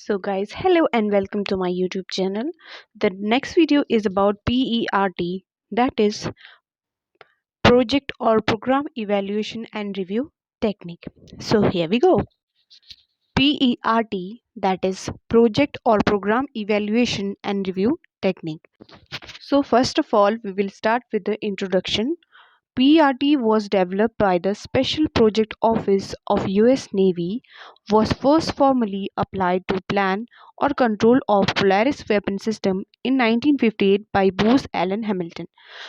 So guys, hello and welcome to my YouTube channel. The next video is about PERT, that is Project or Program Evaluation and Review Technique. So here we go. PERT, that is Project or Program Evaluation and Review Technique. So first of all, we will start with the introduction. PRT was developed by the Special Project Office of US Navy, was first formally applied to plan or control of Polaris weapon system in 1958 by Booz Allen Hamilton.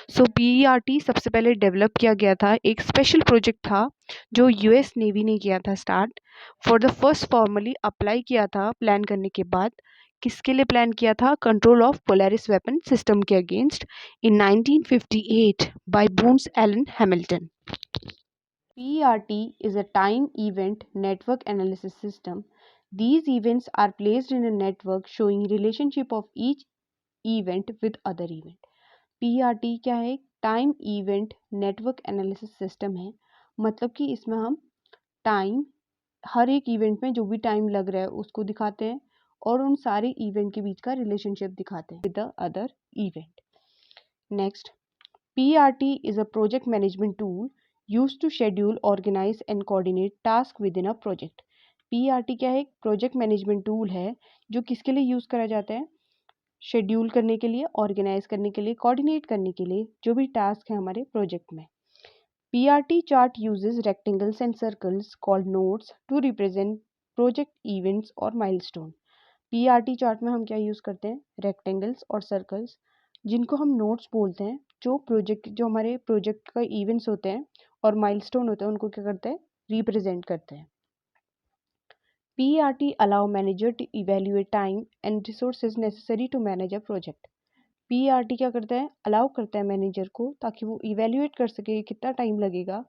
So PRT सबसे पहले develop किया गया था, एक special project था जो US navy ने किया था start, for the first formally apply किया था प्लान करने के बाद. किसके लिए प्लान किया था? Control of Polaris weapon system के against in 1958 by Booz Allen Hamilton. PERT is a time event network analysis system. These events are placed in a network showing relationship of each event with other event. PERT क्या है? Time event network analysis system है. मतलब कि इसमें हम time, हर एक event में जो भी टाइम लग रहा है उसको दिखाते हैं और उन सारे इवेंट के बीच का रिलेशनशिप दिखाते हैं with the other event. Next, PERT is a project management tool used to schedule, organize and coordinate tasks within a project. PERT क्या है? प्रोजेक्ट मैनेजमेंट टूल है जो किसके लिए यूज़ करा जाता है? शेड्यूल करने के लिए, ऑर्गेनाइज करने के लिए, कोऑर्डिनेट करने के लिए, जो भी टास्क है हमारे प्रोजेक्ट में. PERT chart uses rectangles and circles called nodes to represent project events or milestone. PERT chart में हम क्या यूज़ करते हैं? रेक्टेंगल्स और सर्कल्स, जिनको हम नोट्स बोलते हैं, जो हमारे प्रोजेक्ट का इवेंट्स होते हैं और माइलस्टोन होते हैं, उनको क्या करते हैं? रिप्रेजेंट करते हैं. PERT allow manager to evaluate time and resources necessary to manage a project. PERT क्या करता है? अलाउ करता है मैनेजर को ताकि वो इवेल्युएट कर सके कितना टाइम लगेगा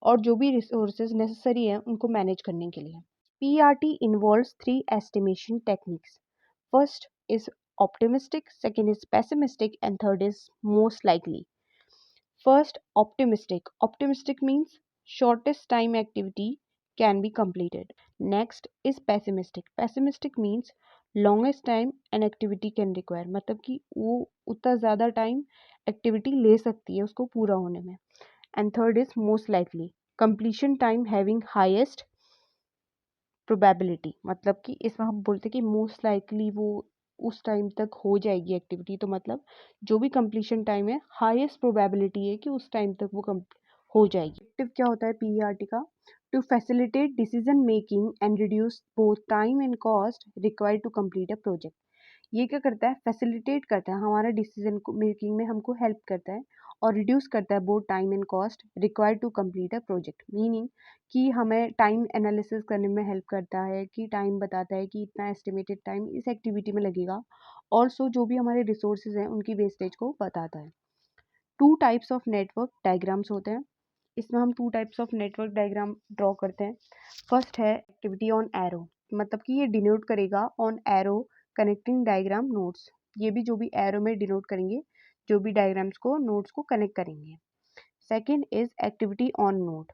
और जो भी रिसोर्सेज नेसेसरी हैं उनको मैनेज करने के लिए. PERT involves three estimation techniques. First is optimistic, second is pessimistic, and third is most likely. First, optimistic. Optimistic means shortest time activity can be completed. Next is pessimistic. Pessimistic means longest time an activity can require. मतलब कि वो उतना ज़्यादा time activity ले सकती है उसको पूरा होने में. And third is most likely. Completion time having highest probability. मतलब कि इसमें हम बोलते हैं कि मोस्ट लाइकली वो उस टाइम तक हो जाएगी एक्टिविटी, तो मतलब जो भी कंप्लीशन टाइम है हाईएस्ट प्रोबेबिलिटी है कि उस टाइम तक वो हो जाएगी. ऑब्जेक्टिव क्या होता है PERT का? To facilitate decision making and reduce both time and cost required to complete a project. ये क्या करता है? फैसिलिटेट करता है, हमारा डिसीजन मेकिंग में हमको हेल्प करता है और रिड्यूस करता है both time and cost required to complete a project. Meaning कि हमें टाइम एनालिसिस करने में हेल्प करता है, कि टाइम बताता है कि इतना एस्टिमेटेड टाइम इस एक्टिविटी में लगेगा. ऑल्सो जो भी हमारे रिसोर्सेज हैं उनकी वेस्टेज को बताता है. Two types of network diagrams होते हैं. इसमें हम two types of network diagram draw करते हैं. फर्स्ट है एक्टिविटी ऑन एरो, मतलब कि ये डिनोट करेगा on arrow connecting diagram nodes. ये भी जो भी एरो में डिनोट करेंगे, जो भी डायग्राम्स को नोड्स को कनेक्ट करेंगे. Second is activity on node,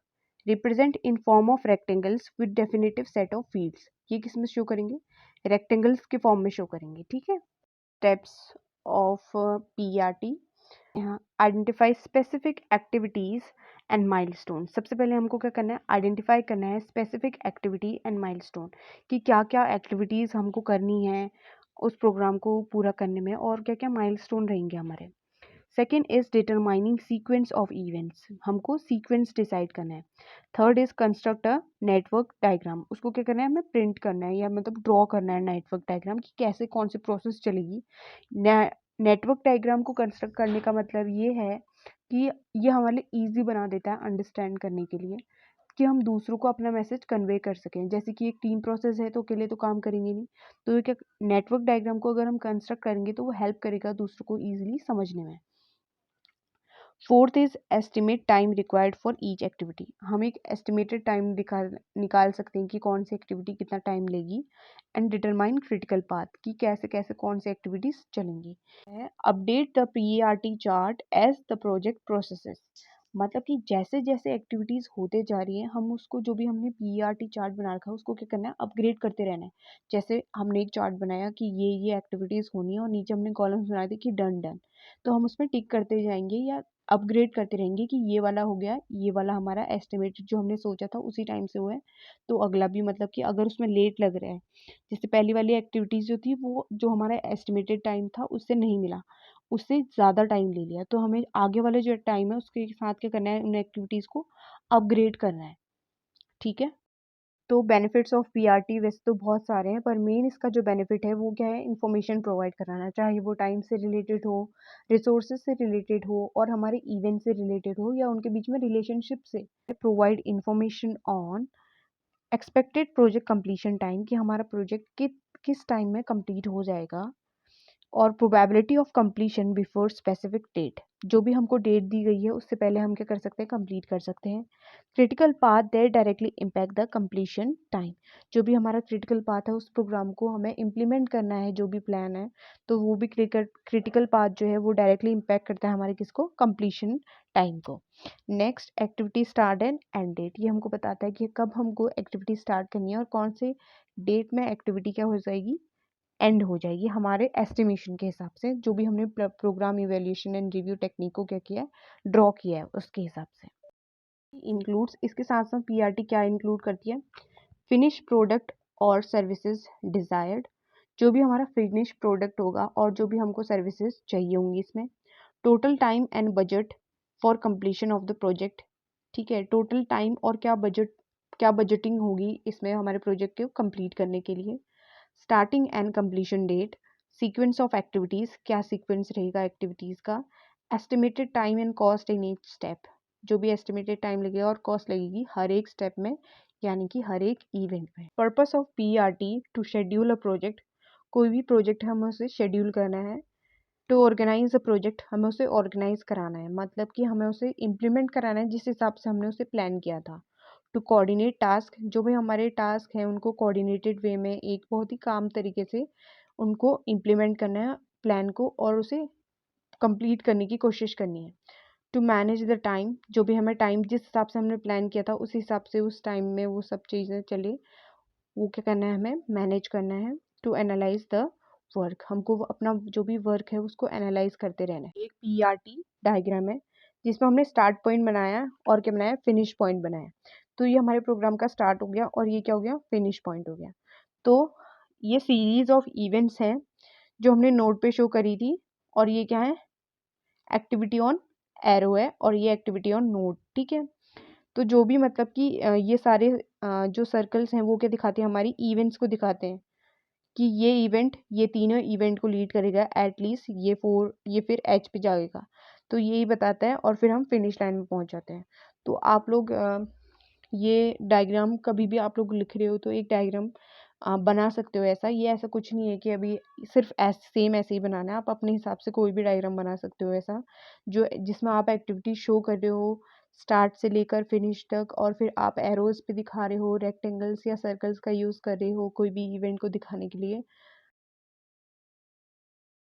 represent in form of rectangles with definitive set of fields. ये किस में शो करेंगे? रेक्टेंगल्स के फॉर्म में शो करेंगे. ठीक है. Steps of PERT. यहाँ identify specific activities and milestone. सबसे पहले हमको क्या करना है? आइडेंटिफाई करना है स्पेसिफिक एक्टिविटी एंड माइलस्टोन, कि क्या क्या एक्टिविटीज़ हमको करनी है उस प्रोग्राम को पूरा करने में और क्या क्या माइलस्टोन रहेंगे हमारे. Second is determining sequence of events, हमको सीक्वेंस डिसाइड करना है. Third is construct a network diagram, उसको क्या करना है? हमें प्रिंट करना है या मतलब ड्रॉ करना है नेटवर्क डायग्राम कि कैसे कौन सी प्रोसेस चलेगी. नेटवर्क डायग्राम को कंस्ट्रक्ट करने का मतलब ये है कि ये हमारे लिए ईजी बना देता है अंडरस्टैंड करने के लिए, कि हम दूसरों को अपना मैसेज कन्वे कर सकें. जैसे कि एक टीम प्रोसेस है तो अकेले तो काम करेंगे नहीं, तो ये क्या नेटवर्क डायग्राम को अगर हम कंस्ट्रक्ट करेंगे तो वो हेल्प करेगा दूसरों को ईजिली समझने में. Fourth is estimate time required for each activity. हम एक एस्टिमेटेड टाइम निकाल सकते हैं कि कौन सी एक्टिविटी कितना टाइम लेगी. एंड डिटरमाइन क्रिटिकल पाथ, कि कैसे कैसे कौन सी एक्टिविटीज चलेंगी. Update the PERT chart as the project processes, मतलब कि जैसे-जैसे एक्टिविटीज़ होते जा रही हैं, हम उसको जो भी हमने पीईआरटी चार्ट बना रखा है, उसको क्या करना है, अपग्रेड करते रहना है। जैसे हमने एक चार्ट बनाया कि ये एक्टिविटीज़ होनी है और नीचे हमने कॉलम्स बना दिए कि डन, डन। तो हम उसमें टिक करते जाएँगे या अपग्रेड करते रहेंगे कि ये वाला हो गया, ये वाला हमारा एस्टिमेटेड जो हमने सोचा था उसी टाइम से हुआ है, तो अगला भी मतलब कि अगर उसमें लेट लग रहा है, जैसे पहली वाली एक्टिविटीज़ जो थी वो जो हमारा एस्टिमेटेड टाइम था उससे नहीं मिला, उससे ज़्यादा टाइम ले लिया, तो हमें आगे वाले जो टाइम है उसके साथ क्या करना है, उन एक्टिविटीज़ को अपग्रेड करना है, ठीक है? तो बेनिफिट्स ऑफ पीआरटी वैसे तो बहुत सारे हैं, पर मेन इसका जो बेनिफिट है वो क्या है, इन्फॉर्मेशन प्रोवाइड कराना, चाहे वो टाइम से रिलेटेड हो, रिसोर्सेज से रिलेटेड हो और हमारे इवेंट से रिलेटेड हो या उनके बीच में रिलेशनशिप से। Provide information on expected project completion time, कि हमारा प्रोजेक्ट किस टाइम में कंप्लीट हो जाएगा, और probability of completion before specific date, जो भी हमको डेट दी गई है उससे पहले हम क्या कर सकते हैं, कंप्लीट कर सकते हैं। Critical path that directly impact the completion time, जो भी हमारा क्रिटिकल पाथ है उस प्रोग्राम को हमें इम्प्लीमेंट करना है, जो भी प्लान है, तो वो भी क्रिटिकल पाथ जो है वो डायरेक्टली इम्पैक्ट करता है हमारे किसको, कंप्लीशन टाइम को। Next, activity start and end date, ये हमको बताता है कि कब हमको एक्टिविटी स्टार्ट करनी है और कौन से डेट में एक्टिविटी क्या हो जाएगी, एंड हो जाएगी, हमारे एस्टिमेशन के हिसाब से, जो भी हमने program evaluation and review technique को क्या किया है, ड्रॉ किया है उसके हिसाब से। इंक्लूड्स, इसके साथ साथ पीआरटी क्या इंक्लूड करती है, फिनिश प्रोडक्ट और सर्विसेज डिजायर्ड, जो भी हमारा फिनिश प्रोडक्ट होगा और जो भी हमको सर्विसेज चाहिए होंगी इसमें। Total time and budget for completion of the project, ठीक है, टोटल टाइम और क्या बजटिंग होगी इसमें हमारे प्रोजेक्ट को कंप्लीट करने के लिए। Starting and completion date, sequence of activities, क्या सीक्वेंस रहेगा एक्टिविटीज़ का। Estimated time and cost in each step, जो भी एस्टिमेटेड टाइम लगेगा और कॉस्ट लगेगी हर एक स्टेप में, यानी कि हर एक इवेंट में। Purpose of PRT to schedule a project, कोई भी प्रोजेक्ट हमें उसे शेड्यूल करना है। टू ऑर्गेनाइज अ प्रोजेक्ट, हमें उसे ऑर्गेनाइज कराना है, मतलब कि हमें उसे इम्प्लीमेंट कराना है जिस हिसाब से हमने उसे प्लान किया था। टू कोऑर्डिनेट टास्क, जो भी हमारे टास्क हैं उनको कोऑर्डिनेटेड वे में एक बहुत ही काम तरीके से उनको इम्प्लीमेंट करना है प्लान को, और उसे कंप्लीट करने की कोशिश करनी है। टू मैनेज द टाइम, जो भी हमें टाइम जिस हिसाब से हमने प्लान किया था उस हिसाब से उस टाइम में वो सब चीज़ें चले, वो क्या करना है, हमें मैनेज करना है। टू एनालाइज द वर्क, हमको अपना जो भी वर्क है उसको एनालाइज करते रहना है। एक पीआरटी डायग्राम है जिसमें हमने स्टार्ट पॉइंट बनाया और क्या बनाया, फिनिश पॉइंट बनाया। तो ये हमारे प्रोग्राम का स्टार्ट हो गया और ये क्या हो गया, फिनिश पॉइंट हो गया। तो ये सीरीज ऑफ इवेंट्स हैं जो हमने नोट पे शो करी थी, और ये क्या है, एक्टिविटी ऑन एरो है और ये एक्टिविटी ऑन नोट, ठीक है। तो जो भी मतलब कि ये सारे जो सर्कल्स हैं वो क्या दिखाते हैं, हमारी इवेंट्स को दिखाते हैं कि ये इवेंट, ये तीनों इवेंट को लीड करेगा एटलीस्ट, ये फिर एच पे जाएगा, तो यही बताता है, और फिर हम फिनिश लाइन में पहुंच जाते हैं। तो आप लोग ये डायग्राम कभी भी आप लोग लिख रहे हो तो एक डायग्राम बना सकते हो ऐसा, ये ऐसा कुछ नहीं है कि अभी सिर्फ सेम ऐसे ही बनाना है, आप अपने हिसाब से कोई भी डायग्राम बना सकते हो ऐसा, जो जिसमें आप एक्टिविटी शो कर रहे हो स्टार्ट से लेकर फिनिश तक, और फिर आप एरोज पे दिखा रहे हो, रेक्टेंगल्स या सर्कल्स का यूज़ कर रहे हो कोई भी इवेंट को दिखाने के लिए।